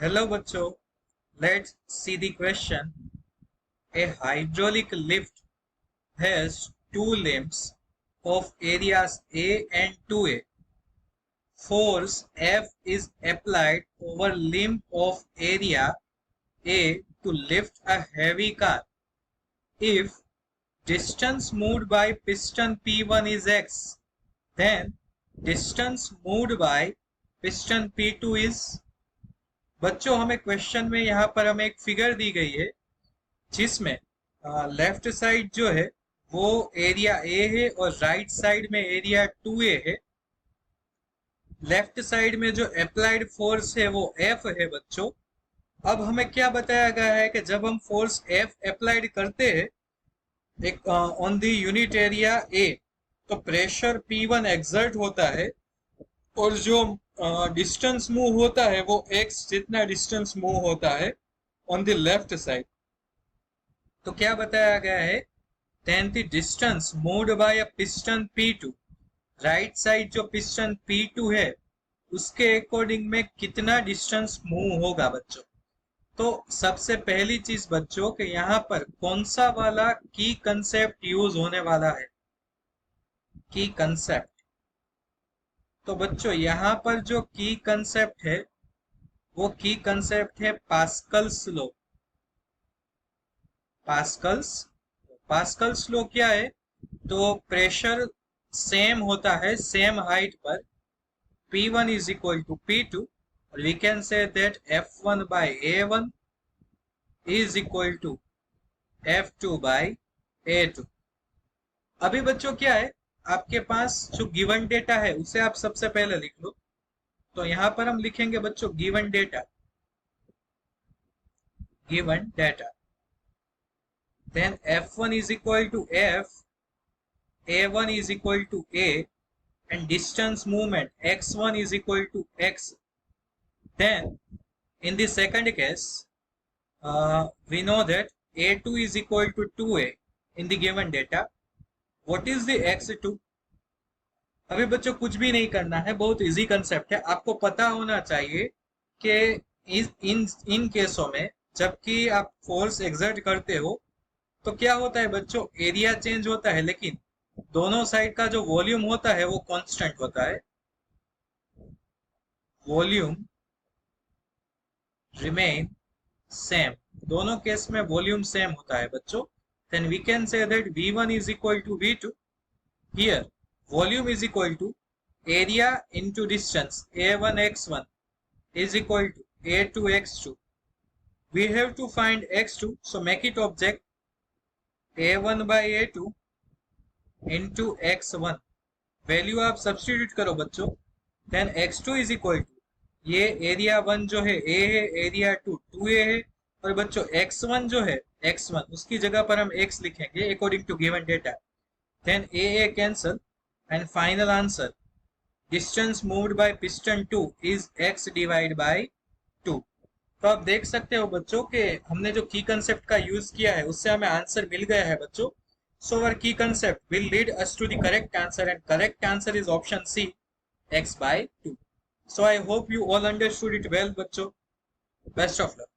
Hello बच्चों, let's see the question. A hydraulic lift has two limbs of areas A and 2A. Force F is applied over limb of area A to lift a heavy car. If distance moved by piston P1 is x, then distance moved by piston P2 is। बच्चों हमें question में यहाँ पर हमें एक figure दी गई है जिसमें लेफ्ट साइड जो है वो एरिया ए है और राइट साइड में एरिया 2A है। लेफ्ट साइड में जो अप्लाइड फोर्स है वो F है बच्चों। अब हमें क्या बताया गया है कि जब हम फोर्स F अप्लाइड करते हैं एक on the unit area A तो प्रेशर P1 एक्सर्ट होता है और जो डिस्टेंस मूव होता है वो x जितना डिस्टेंस मूव होता है ऑन द लेफ्ट साइड। तो क्या बताया गया है, then the distance moved by a piston P2, right side जो पिस्टन P2 है उसके अकॉर्डिंग में कितना डिस्टेंस मूव होगा बच्चों। तो सबसे पहली चीज बच्चों कि यहाँ पर कौन सा वाला की कंसेप्ट यूज होने वाला है, की कंसेप्ट। तो बच्चों यहाँ पर जो की कंसेप्ट है वो की कंसेप्ट है पास्कल्स लॉ। पास्कल्स लॉ क्या है, तो प्रेशर सेम होता है सेम हाइट पर P1 is equal to P2, we can say that F1 by A1 is equal to F2 by A2। अभी बच्चों क्या है, आपके पास जो गिवन डेटा है उसे आप सबसे पहले लिख लो। तो यहां पर हम लिखेंगे बच्चों given data, then F1 is equal to F, A1 is equal to A, and distance movement x1 is equal to x। Then in the second case we know that A2 is equal to 2A in the given data। What is the x2? अभी बच्चों कुछ भी नहीं करना है, बहुत easy concept है। आपको पता होना चाहिए कि इन केसों में जबकि आप फोर्स एक्सर्ट करते हो तो क्या होता है बच्चों, एरिया चेंज होता है लेकिन दोनों साइड का जो वॉल्यूम होता है वो कांस्टेंट होता है, वॉल्यूम रिमेन सेम। दोनों केस में वॉल्यूम सेम होता है बच्चों। Then we can say that V1 is equal to V2। Here volume is equal to area into distance A1 x1 is equal to A2 x2। We have to find x2, so make it object A1 by A2 into x1। Value आप substitute करो बच्चों। Then x2 is equal to, ये area 1 जो है A है, area 2 2A है, और बच्चों x1 जो है x1 उसकी जगह पर हम x लिखेंगे according to given data. Then AA cancel and final answer distance moved by piston 2 is x divided by 2। तो आप देख सकते हो बच्चों कि हमने जो की कंसेप्ट का यूज किया है उससे हमें आंसर मिल गया है बच्चों। सो आवर की concept will lead us to the correct answer and correct answer is option C, x by 2। So I hope you all understood it well बच्चों। Best of luck.